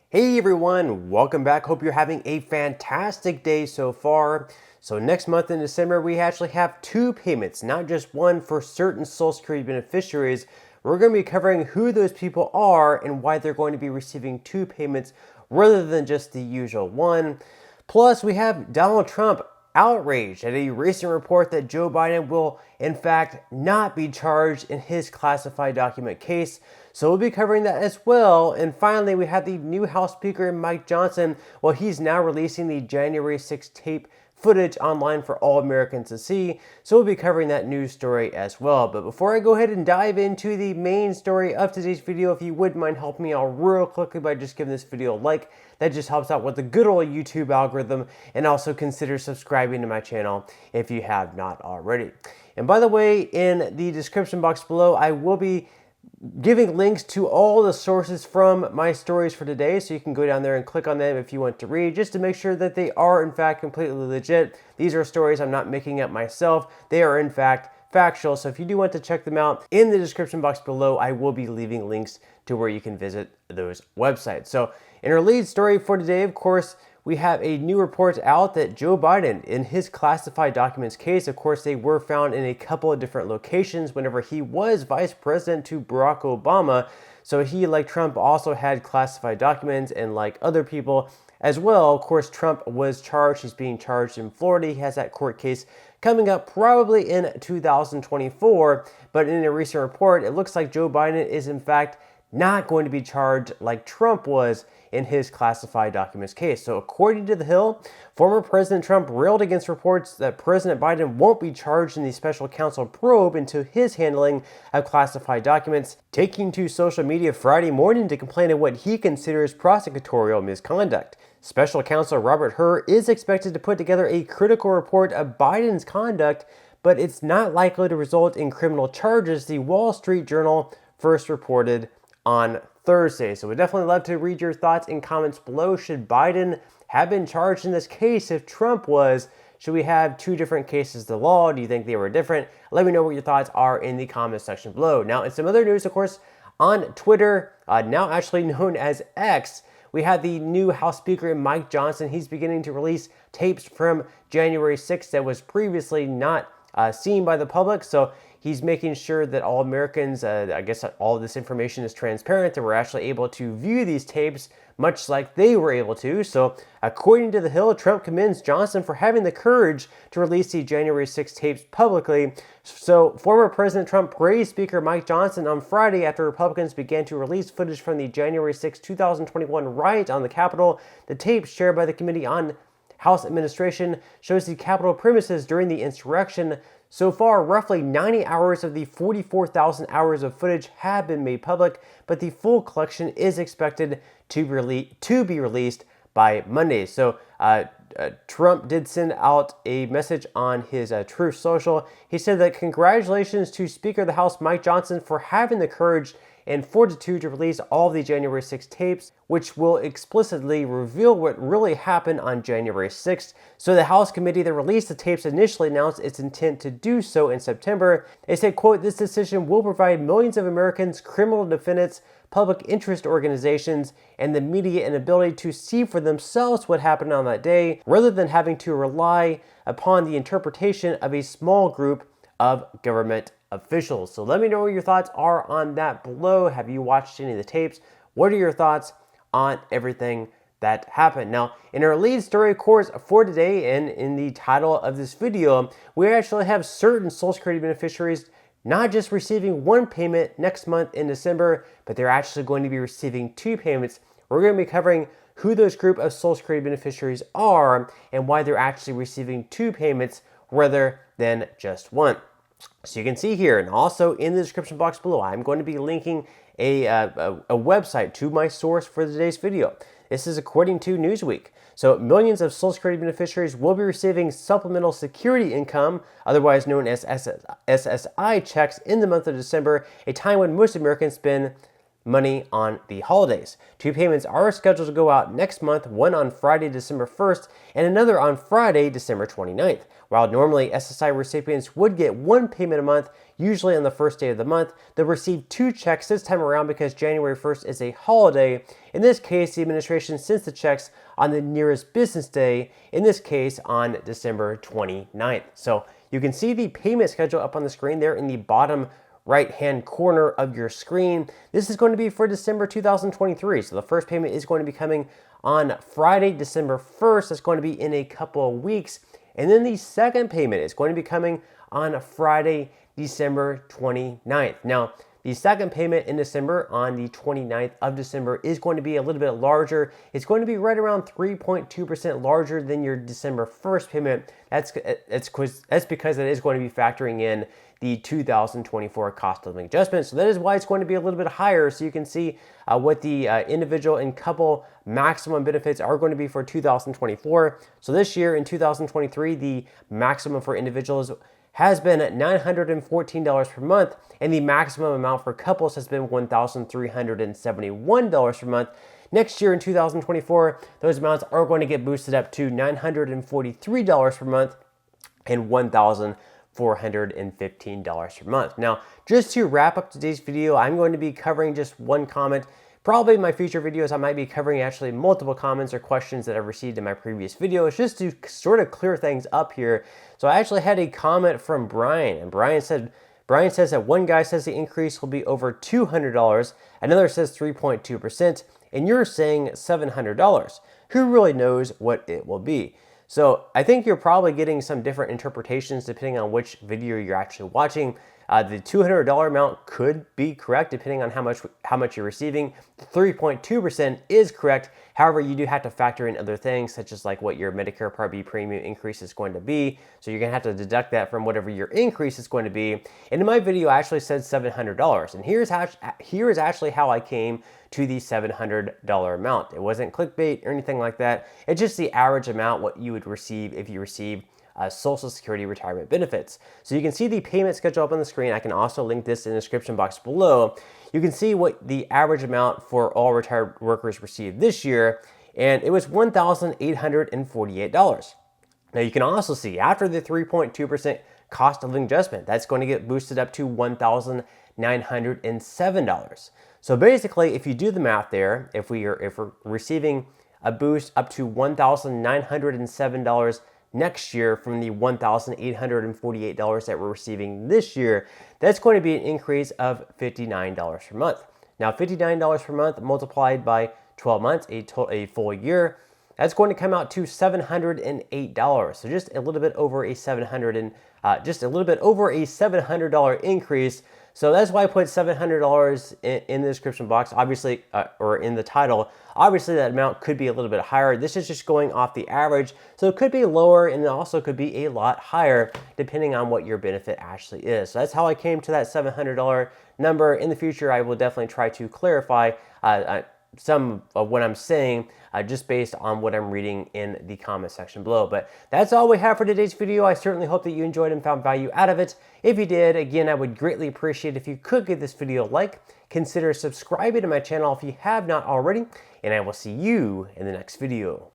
Hey everyone, welcome back. Hope you're having a fantastic day so far. So next month in December, we actually have two payments, not just one for certain Social Security beneficiaries. We're going to be covering who those people are and why they're going to be receiving two payments rather than just the usual one. Plus, we have Donald Trump outraged at a recent report that Joe Biden will, in fact, not be charged in his classified document case. So we'll be covering that as well. And finally, we have the new House Speaker, Mike Johnson. Well, he's now releasing the January 6th tape footage online for all Americans to see. So we'll be covering that news story as well. But before I go ahead and dive into the main story of today's video, if you wouldn't mind helping me out real quickly by just giving this video a like, that just helps out with the good old YouTube algorithm, and also consider subscribing to my channel if you have not already. And by the way, in the description box below, I will be giving links to all the sources from my stories for today, so you can go down there and click on them if you want to read, just to make sure that they are in fact completely legit. These are stories I'm not making up myself. They are in fact factual, so if you do want to check them out, in the description box below, I will be leaving links to where you can visit those websites. So in our lead story for today, of course, we have a new report out that Joe Biden, in his classified documents case, of course, they were found in a couple of different locations whenever he was vice president to Barack Obama. So he, like Trump, also had classified documents, and like other people as well. Of course, Trump was charged. He's being charged in Florida. He has that court case coming up probably in 2024. But in a recent report, it looks like Joe Biden is in fact not going to be charged like Trump was in his classified documents case. So according to The Hill, former President Trump railed against reports that President Biden won't be charged in the special counsel probe into his handling of classified documents, taking to social media Friday morning to complain of what he considers prosecutorial misconduct. Special counsel Robert Hur is expected to put together a critical report of Biden's conduct, but it's not likely to result in criminal charges, the Wall Street Journal first reported on Thursday. So we'd definitely love to read your thoughts in comments below. Should Biden have been charged in this case if Trump was? Should we have two different cases of the law? Do you think they were different? Let me know what your thoughts are in the comments section below. Now, in some other news, of course, on Twitter, now actually known as X, we had the new House Speaker, Mike Johnson. He's beginning to release tapes from January 6th that was previously not seen by the public. So he's making sure that all Americans, I guess all of this information is transparent, that we're actually able to view these tapes much like they were able to. So according to The Hill, Trump commends Johnson for having the courage to release the January 6 tapes publicly. So former President Trump praised Speaker Mike Johnson on Friday after Republicans began to release footage from the January 6, 2021 riot on the Capitol. The tapes shared by the Committee on House Administration shows the Capitol premises during the insurrection. So far, roughly 90 hours of the 44,000 hours of footage have been made public, but the full collection is expected to be released by Monday. So Trump did send out a message on his Truth Social. He said that congratulations to Speaker of the House Mike Johnson for having the courage and fortitude to release all of the January 6 tapes, which will explicitly reveal what really happened on January 6th. So the House committee that released the tapes initially announced its intent to do so in September. They said, quote, "This decision will provide millions of Americans, criminal defendants, public interest organizations, and the media an ability to see for themselves what happened on that day, rather than having to rely upon the interpretation of a small group of government officials." So let me know what your thoughts are on that below. Have you watched any of the tapes? What are your thoughts on everything that happened? Now, in our lead story, of course, for today, and in the title of this video, we actually have certain Social Security beneficiaries not just receiving one payment next month in December, but they're actually going to be receiving two payments. We're going to be covering who those group of Social Security beneficiaries are and why they're actually receiving two payments rather than just one. So you can see here, and also in the description box below, I'm going to be linking a website to my source for today's video. This is according to Newsweek. So millions of Social Security beneficiaries will be receiving supplemental security income, otherwise known as SSI checks, in the month of December, a time when most Americans spend money on the holidays. Two payments are scheduled to go out next month, one on Friday, December 1st, and another on Friday, December 29th. While normally SSI recipients would get one payment a month, usually on the first day of the month, they'll receive two checks this time around because January 1st is a holiday. In this case, the administration sends the checks on the nearest business day, in this case on December 29th. So you can see the payment schedule up on the screen there in the bottom right-hand corner of your screen. This is going to be for December 2023. So the first payment is going to be coming on Friday, December 1st. That's going to be in a couple of weeks. And then the second payment is going to be coming on Friday, December 29th. Now, the second payment in December on the 29th of December is going to be a little bit larger. It's going to be right around 3.2% larger than your December 1st payment. That's because it is going to be factoring in the 2024 cost of living adjustment. So that is why it's going to be a little bit higher. So you can see what the individual and couple maximum benefits are going to be for 2024. So this year in 2023, the maximum for individuals has been $914 per month, and the maximum amount for couples has been $1,371 per month. Next year in 2024, those amounts are going to get boosted up to $943 per month and $1,415 per month. Now, just to wrap up today's video, I'm going to be covering just one comment. Probably in my future videos, I might be covering actually multiple comments or questions that I've received in my previous videos just to sort of clear things up here. So I actually had a comment from Brian, and Brian says that one guy says the increase will be over $200, another says 3.2%, and you're saying $700. Who really knows what it will be? So I think you're probably getting some different interpretations depending on which video you're actually watching. The $200 amount could be correct depending on how much you're receiving. 3.2% is correct. However, you do have to factor in other things such as like what your Medicare Part B premium increase is going to be. So you're going to have to deduct that from whatever your increase is going to be. And in my video, I actually said $700. And here is actually how I came to the $700 amount. It wasn't clickbait or anything like that. It's just the average amount what you would receive if you receive Social Security retirement benefits. So you can see the payment schedule up on the screen. I can also link this in the description box below. You can see what the average amount for all retired workers received this year, and it was $1,848. Now you can also see after the 3.2% cost of living adjustment, that's going to get boosted up to $1,907. So basically, if you do the math there, if we're receiving a boost up to $1,907 next year from the $1,848 that we're receiving this year, that's going to be an increase of $59 per month. Now, $59 per month multiplied by 12 months, a full year, that's going to come out to $708. So just a little bit over a $700 increase. So that's why I put $700 in the description box, obviously, or in the title. Obviously, that amount could be a little bit higher. This is just going off the average, so it could be lower, and it also could be a lot higher, depending on what your benefit actually is. So that's how I came to that $700 number. In the future, I will definitely try to clarify some of what I'm saying just based on what I'm reading in the comment section below. But that's all we have for today's video. I certainly hope that you enjoyed and found value out of it. If you did, again, I would greatly appreciate if you could give this video a like, consider subscribing to my channel if you have not already, and I will see you in the next video.